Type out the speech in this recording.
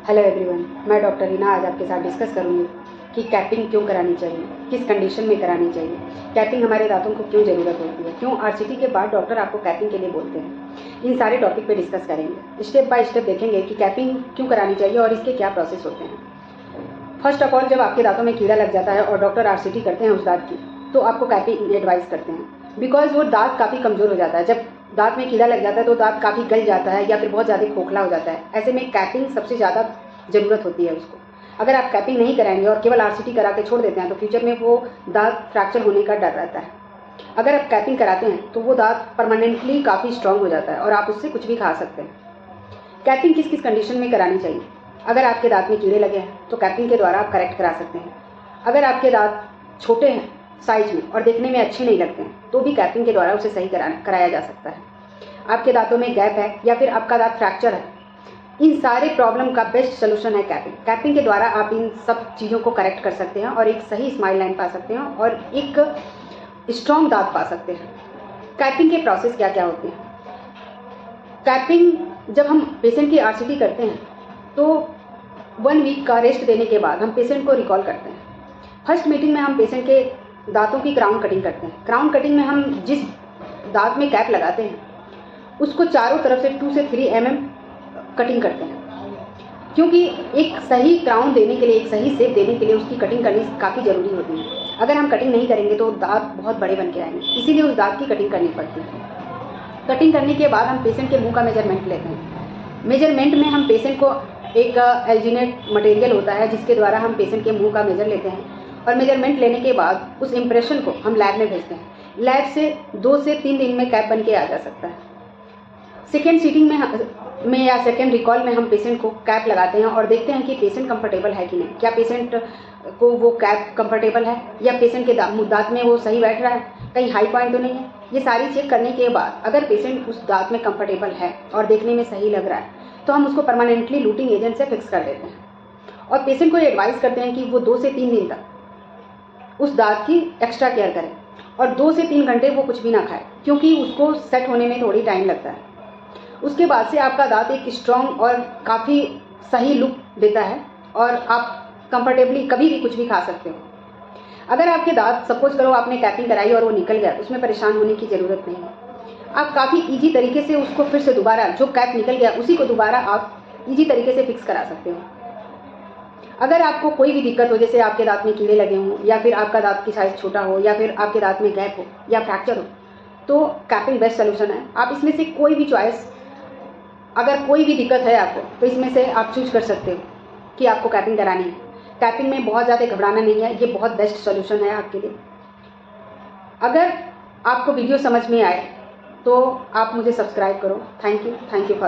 Hello everyone, मैं doctor Reena आज आपके साथ डिस्कस करूंगी कि कैपिंग क्यों करानी चाहिए, किस कंडीशन में करानी चाहिए, कैपिंग हमारे दांतों को क्यों ज़रूरत होती है, क्यों आरसीटी के बाद डॉक्टर आपको कैपिंग के लिए बोलते हैं। इन सारे टॉपिक पे डिस्कस करेंगे। स्टेप बाय स्टेप देखेंगे कि कैपिंग क्यों करानी चाहिए और इसके क्या प्रोसेस होते हैं। फर्स्ट ऑफ ऑल, जब आपके दांतों में कीड़ा लग जाता है और डॉक्टर आरसीटी करते हैं उस दांत की, तो आपको कैपिंग एडवाइस करते हैं। बिकॉज वो दांत काफ़ी कमज़ोर हो जाता है। जब दांत में कीड़ा लग जाता है तो दांत काफ़ी गल जाता है या फिर बहुत ज़्यादा खोखला हो जाता है। ऐसे में कैपिंग सबसे ज़्यादा ज़रूरत होती है उसको। अगर आप कैपिंग नहीं कराएंगे और केवल आरसीटी करा के छोड़ देते हैं तो फ्यूचर में वो दांत फ्रैक्चर होने का डर रहता है। अगर आप कैपिंग कराते हैं तो वो दांत परमानेंटली काफ़ी स्ट्रांग हो जाता है और आप उससे कुछ भी खा सकते हैं। कैपिंग किस किस कंडीशन में करानी चाहिए? अगर आपके दांत में कीड़े लगे हैं तो कैपिंग के द्वारा आप करेक्ट करा सकते हैं। अगर आपके दांत छोटे हैं साइज में और देखने में अच्छे नहीं लगते हैं तो भी कैपिंग के द्वारा उसे सही कराया जा सकता है। आपके दांतों में गैप है या फिर आपका दांत फ्रैक्चर है, इन सारे प्रॉब्लम का बेस्ट सोल्यूशन है कैपिंग। कैपिंग के द्वारा आप इन सब चीज़ों को करेक्ट कर सकते हैं और एक सही स्माइल लाइन पा सकते हैं और एक स्ट्रॉन्ग दांत पा सकते हैं। कैपिंग के प्रोसेस क्या क्या होते हैं? कैपिंग जब हम पेशेंट की आरसीटी करते हैं तो 1 वीक का रेस्ट देने के बाद हम पेशेंट को रिकॉल करते हैं। फर्स्ट मीटिंग में हम पेशेंट के दांतों की क्राउन कटिंग करते हैं। क्राउन कटिंग में हम जिस दांत में कैप लगाते हैं उसको चारों तरफ से 2 से 3 mm कटिंग करते हैं, क्योंकि एक सही क्राउन देने के लिए, एक सही शेप देने के लिए उसकी कटिंग करनी काफ़ी ज़रूरी होती है। अगर हम कटिंग नहीं करेंगे तो दांत बहुत बड़े बन के आएंगे, इसीलिए उस दांत की कटिंग करनी पड़ती है। कटिंग करने के बाद हम पेशेंट के मुंह का मेजरमेंट लेते हैं। मेजरमेंट में हम पेशेंट को एक एल्जिनेट मटेरियल होता है जिसके द्वारा हम पेशेंट के मुँह का मेजर लेते हैं और मेजरमेंट लेने के बाद उस इम्प्रेशन को हम लैब में भेजते हैं। लैब से 2 से 3 दिन में कैप बन के आ जा सकता है। सेकेंड सीटिंग में या सेकेंड रिकॉल में हम पेशेंट को कैप लगाते हैं और देखते हैं कि पेशेंट कंफर्टेबल है कि नहीं। क्या पेशेंट को वो कैप कंफर्टेबल है या पेशेंट के दांत में वो सही बैठ रहा है, कहीं हाई पॉइंट तो नहीं है। ये सारी चेक करने के बाद अगर पेशेंट उस दांत में कंफर्टेबल है और देखने में सही लग रहा है तो हम उसको परमानेंटली लूटिंग एजेंट से फिक्स कर देते हैं और पेशेंट को एडवाइस करते हैं कि वो 2 से 3 दिन तक उस दांत की एक्स्ट्रा केयर करें और 2 से 3 घंटे वो कुछ भी ना खाए, क्योंकि उसको सेट होने में थोड़ी टाइम लगता है। उसके बाद से आपका दांत एक स्ट्रॉन्ग और काफ़ी सही लुक देता है और आप कंफर्टेबली कभी भी कुछ भी खा सकते हो। अगर आपके दांत सपोज करो आपने कैपिंग कराई और वो निकल गया, उसमें परेशान होने की ज़रूरत नहीं है। आप काफ़ी ईजी तरीके से उसको फिर से दोबारा, जो कैप निकल गया उसी को दोबारा आप ईजी तरीके से फिक्स करा सकते हो। अगर आपको कोई भी दिक्कत हो, जैसे आपके दांत में कीड़े लगे हों या फिर आपका दांत की साइज़ छोटा हो या फिर आपके दांत में गैप हो या फ्रैक्चर हो, तो कैपिंग बेस्ट सोल्यूशन है। आप इसमें से कोई भी चॉइस, अगर कोई भी दिक्कत है आपको तो इसमें से आप चूज कर सकते हो कि आपको कैपिंग करानी है। कैपिंग में बहुत ज़्यादा घबराना नहीं है, ये बहुत बेस्ट सोल्यूशन है आपके लिए। अगर आपको वीडियो समझ में आए तो आप मुझे सब्सक्राइब करो। Thank you for